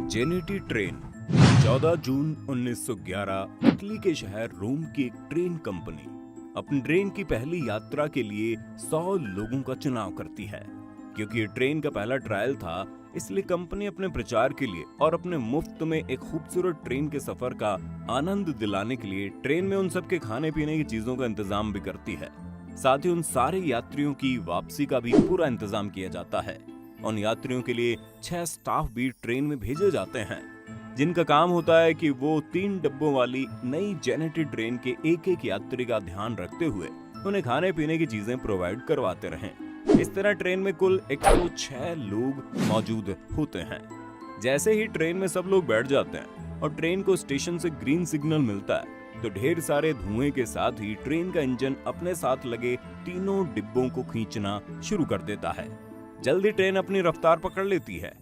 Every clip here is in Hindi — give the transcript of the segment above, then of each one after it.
जेनेटी ट्रेन 14 जून 1911 इटली के शहर रोम की एक ट्रेन कंपनी अपनी ट्रेन की पहली यात्रा के लिए 100 लोगों का चुनाव करती है। क्योंकि ये ट्रेन का पहला ट्रायल था, इसलिए कंपनी अपने प्रचार के लिए और अपने मुफ्त में एक खूबसूरत ट्रेन के सफर का आनंद दिलाने के लिए ट्रेन में उन सबके खाने पीने की चीजों का इंतजाम भी करती है। साथ ही उन सारे यात्रियों की वापसी का भी पूरा इंतजाम किया जाता है। उन यात्रियों के लिए 6 स्टाफ भी ट्रेन में भेजे जाते हैं, जिनका काम होता है कि वो 3 डब्बों वाली नई जेनेटी ट्रेन के एक एक यात्री का ध्यान रखते हुए उन्हें खाने पीने की चीजें प्रोवाइड करवाते रहें। इस तरह ट्रेन में कुल 106 लोग मौजूद होते हैं। जैसे ही ट्रेन में सब लोग बैठ जाते हैं और ट्रेन को स्टेशन से ग्रीन सिग्नल मिलता है, तो ढेर सारे धुएं के साथ ही ट्रेन का इंजन अपने साथ लगे तीनों डिब्बों को खींचना शुरू कर देता है। जल्दी ट्रेन अपनी रफ्तार पकड़ लेती है।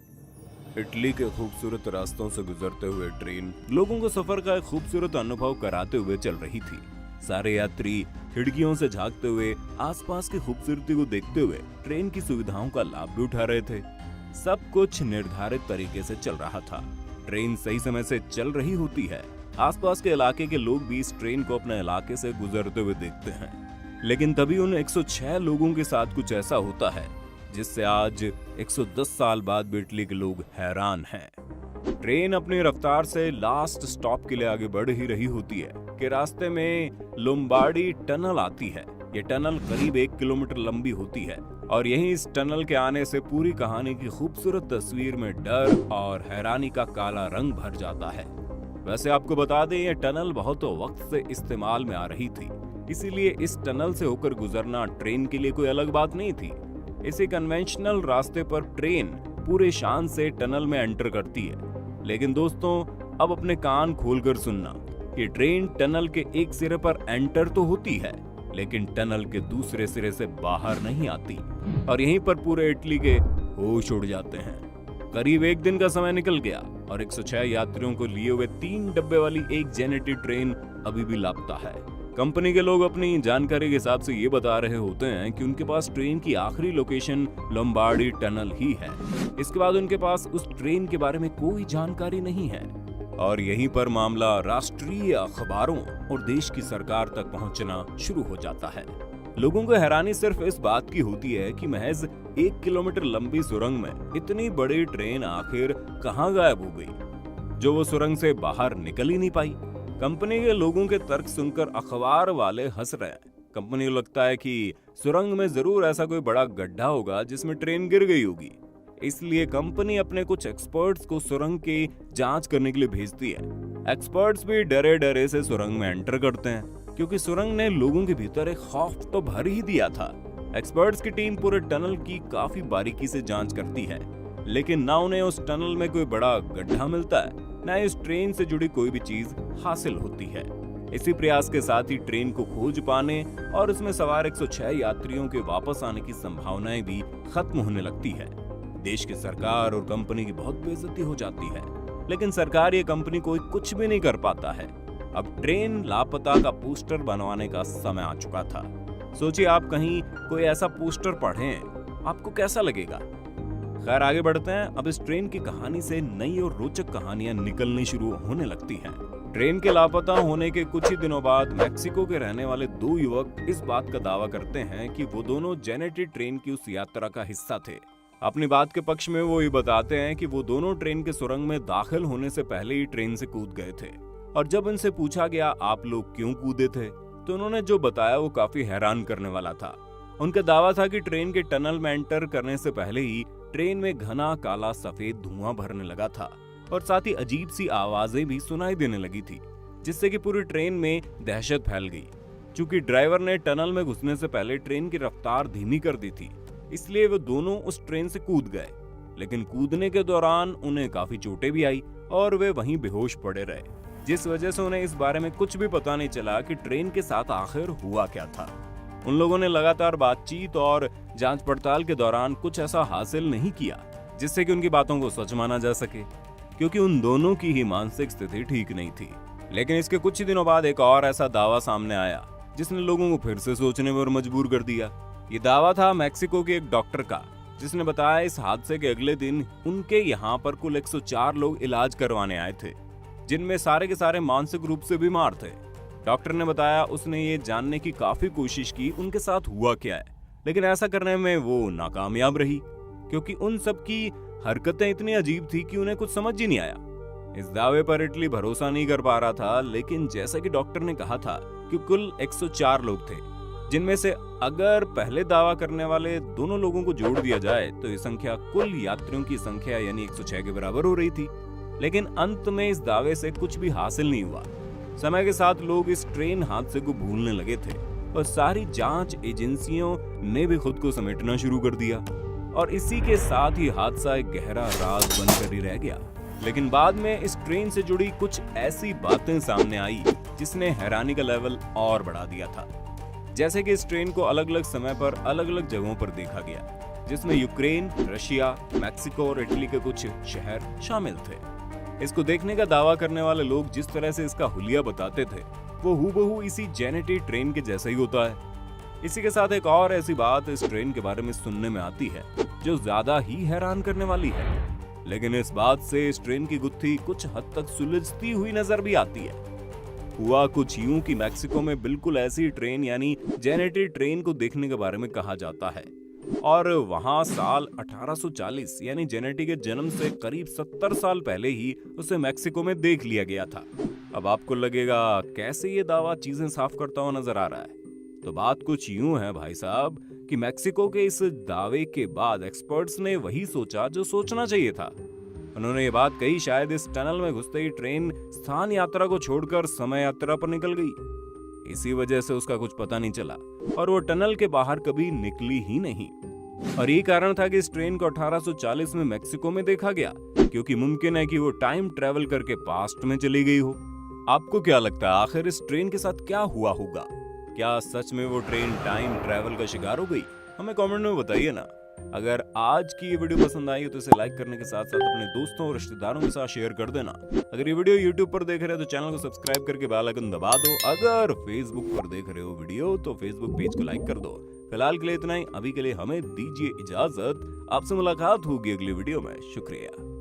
इटली के खूबसूरत रास्तों से गुजरते हुए ट्रेन लोगों को सफर का एक खूबसूरत अनुभव कराते हुए चल रही थी। सारे यात्री खिड़कियों से झांकते हुए आसपास की खूबसूरती को देखते हुए ट्रेन की सुविधाओं का लाभ भी उठा रहे थे। सब कुछ निर्धारित तरीके से चल रहा था। ट्रेन सही समय से चल रही होती है। आसपास के इलाके के लोग भी इस ट्रेन को अपने इलाके से गुजरते हुए देखते हैं। लेकिन तभी उन 106 लोगों के साथ कुछ ऐसा होता है जिससे आज 110 साल बाद भी इटली के लोग हैरान हैं। ट्रेन अपनी रफ्तार से लास्ट स्टॉप के लिए आगे बढ़ ही रही होती है कि रास्ते में लोम्बार्डी टनल आती है। ये टनल करीब 1 किलोमीटर लंबी होती है और यहीं इस टनल के आने से पूरी कहानी की खूबसूरत तस्वीर में डर और हैरानी का काला रंग भर जाता है। वैसे आपको बता दें, ये टनल बहुत वक्त से इस्तेमाल में आ रही थी, इसीलिए इस टनल से होकर गुजरना ट्रेन के लिए कोई अलग बात नहीं थी। इसी कन्वेंशनल रास्ते पर ट्रेन पूरे शान से टनल में एंटर करती है। लेकिन दोस्तों, अब अपने कान खोलकर सुनना कि ट्रेन टनल के एक सिरे पर एंटर तो होती है, लेकिन टनल के दूसरे सिरे से बाहर नहीं आती और यहीं पर पूरे इटली के होश उड़ जाते हैं। करीब 1 दिन का समय निकल गया और 106 यात्रियों को लिए हुए 3 डब्बे वाली एक जेनेटी ट्रेन अभी भी लापता है। कंपनी के लोग अपनी जानकारी के हिसाब से ये बता रहे होते हैं कि उनके पास ट्रेन की आखिरी लोकेशन लोम्बार्डी टनल ही है। इसके बाद उनके पास उस ट्रेन के बारे में कोई जानकारी नहीं है और यहीं पर मामला राष्ट्रीय अखबारों और देश की सरकार तक पहुंचना शुरू हो जाता है। लोगों को हैरानी सिर्फ इस बात की होती है कि महज 1 किलोमीटर लंबी सुरंग में इतनी बड़ी ट्रेन आखिर कहां गायब हो गई, जो वो सुरंग से बाहर निकल ही नहीं पाई। कंपनी के लोगों के तर्क सुनकर अखबार वाले हंस रहे हैं। कंपनी को लगता है कि सुरंग में जरूर ऐसा कोई बड़ा गड्ढा होगा जिसमें ट्रेन गिर गई होगी। इसलिए कंपनी अपने कुछ एक्सपर्ट्स को सुरंग की जांच करने के लिए भेजती है। एक्सपर्ट्स भी डरे डरे से सुरंग में एंटर करते हैं, क्योंकि सुरंग ने लोगों के भीतर एक खौफ तो भर ही दिया था। एक्सपर्ट्स की टीम पूरे टनल की काफी बारीकी से जांच करती है, लेकिन ना उन्हें उस टनल में कोई बड़ा गड्ढा मिलता है, न इस ट्रेन से जुड़ी कोई भी चीज हासिल होती है। इसी प्रयास के साथ ही ट्रेन को खोज पाने और उसमें सवार 106 यात्रियों के वापस आने की संभावनाएं भी खत्म होने लगती है। देश की सरकार और कंपनी की बहुत बेइज्जती हो जाती है, लेकिन सरकार ये कंपनी कोई कुछ भी नहीं कर पाता है। अब ट्रेन लापता का पोस्टर बनवाने का समय आ चुका था। सोचिए, आप कहीं कोई ऐसा पोस्टर पढ़ें, आपको कैसा लगेगा? खैर, आगे बढ़ते हैं। अब इस ट्रेन की कहानी से नई और रोचक कहानियां निकलनी शुरू होने लगती हैं। ट्रेन के लापता होने के कुछ ही दिनों बाद मेक्सिको के रहने वाले 2 युवक इस बात का दावा करते हैं कि वो दोनों जेनेटी ट्रेन की उस यात्रा का हिस्सा थे। अपनी बात के पक्ष में वो ये बताते हैं कि वो दोनों ट्रेन के सुरंग में दाखिल होने से पहले ही ट्रेन से कूद गए थे, और जब इनसे पूछा गया आप लोग क्यों कूदे थे, तो उन्होंने जो बताया वो काफी हैरान करने वाला था। उनका दावा था कि ट्रेन के टनल में एंटर करने से पहले ही ट्रेन में घना काला सफेद धुआं भरने लगा था और साथ ही अजीब सी आवाजें भी सुनाई देने लगी थी, जिससे कि पूरी ट्रेन में दहशत फैल गई। चूंकि ड्राइवर ने टनल में घुसने से पहले ट्रेन की रफ्तार धीमी कर दी थी, इसलिए वो दोनों उस ट्रेन से कूद गए। लेकिन कूदने के दौरान उन्हें काफी चोटें भी आई और वे वहीं बेहोश पड़े रहे, जिस वजह से उन्हें इस बारे में कुछ भी पता नहीं चला कि ट्रेन के साथ आखिर हुआ क्या था। उन लोगों ने लगातार बातचीत और जांच पड़ताल के दौरान कुछ ऐसा हासिल नहीं किया जिससे कि उनकी बातों को सच माना जा सके, क्योंकि उन दोनों की ही मानसिक स्थिति ठीक नहीं थी। लेकिन इसके कुछ ही दिनों बाद एक और ऐसा दावा सामने आया जिसने लोगों को फिर से सोचने पर मजबूर कर दिया। ये दावा था मैक्सिको के एक डॉक्टर का, जिसने बताया इस हादसे के अगले दिन उनके यहाँ पर कुल 104 लोग इलाज करवाने आए थे, जिनमें सारे के सारे मानसिक रूप से बीमार थे। डॉक्टर ने बताया उसने ये जानने की काफी कोशिश की उनके साथ हुआ क्या है, लेकिन ऐसा करने में वो नाकामयाब रही, क्योंकि उन सब की हरकतें इतनी अजीब थी कि उन्हें कुछ समझ ही नहीं आया। इस दावे पर इटली भरोसा नहीं कर पा रहा था, लेकिन जैसा कि डॉक्टर ने कहा था कि कुल 104 लोग थे, जिनमें से अगर पहले दावा करने वाले दोनों लोगों को जोड़ दिया जाए तो ये संख्या कुल यात्रियों की संख्या यानी 106 के बराबर हो रही थी। लेकिन अंत में इस दावे से कुछ भी हासिल नहीं हुआ। समय के साथ लोग इस ट्रेन हादसे को भूलने लगे थे और सारी जांच एजेंसियों ने भी खुद को समेटना शुरू कर दिया, और इसी के साथ ही हादसा एक गहरा राज बनकर ही रह गया। लेकिन बाद में इस ट्रेन से जुड़ी कुछ ऐसी बातें सामने आई जिसने हैरानी का लेवल और बढ़ा दिया था। जैसे कि इस ट्रेन को अलग अलग समय पर अलग अलग जगहों पर देखा गया, जिसमें यूक्रेन, रशिया, मैक्सिको और इटली के कुछ शहर शामिल थे। इसको देखने का दावा करने वाले लोग जिस तरह से इसका हुलिया बताते थे वो हूबहू इसी जेनेटी ट्रेन के जैसा ही होता है। इसी के साथ एक और ऐसी बात इस ट्रेन के बारे में सुनने में आती है जो ज्यादा ही हैरान करने वाली है, लेकिन इस बात से इस ट्रेन की गुत्थी कुछ हद तक सुलझती हुई नजर भी आती है। हुआ कुछ यूं कि मैक्सिको में बिल्कुल ऐसी ट्रेन यानी जेनेटी ट्रेन को देखने के बारे में कहा जाता है, और वहां साल 1840 यानी जेनेटी के जन्म से करीब 70 साल पहले ही उसे मैक्सिको में देख लिया गया था। अब आपको लगेगा कैसे ये दावा चीजें साफ करता हुआ नजर आ रहा है। तो बात कुछ यूं है भाई साहब कि मैक्सिको के इस दावे के बाद एक्सपर्ट्स ने वही सोचा जो सोचना चाहिए था। उन्होंने ये बात कही शायद इस टनल में घुसते ही ट्रेन स्थान यात्रा को छोड़कर समय यात्रा पर निकल गई। इसी वजह से उसका कुछ पता नहीं चला और वो टनल के बाहर कभी निकली ही नहीं। और ये कारण था कि इस ट्रेन को 1840 में मैक्सिको में देखा गया, क्योंकि मुमकिन है कि वो टाइम ट्रेवल करके पास्ट में चली गई हो। आपको क्या लगता है आखिर इस ट्रेन के साथ क्या हुआ होगा? क्या सच में वो ट्रेन टाइम ट्रेवल का शिकार हो गई? हमें कमेंट में बताइए ना। अगर आज की ये वीडियो पसंद आई तो इसे लाइक करने के साथ साथ अपने दोस्तों और रिश्तेदारों के साथ शेयर कर देना। अगर ये वीडियो YouTube पर देख रहे हो तो चैनल को सब्सक्राइब करके बेल आइकन दबा दो। अगर Facebook पर देख रहे हो वीडियो तो Facebook पेज को लाइक कर दो। फिलहाल के लिए इतना ही, अभी के लिए हमें दीजिए इजाजत। आपसे मुलाकात होगी अगली वीडियो में। शुक्रिया।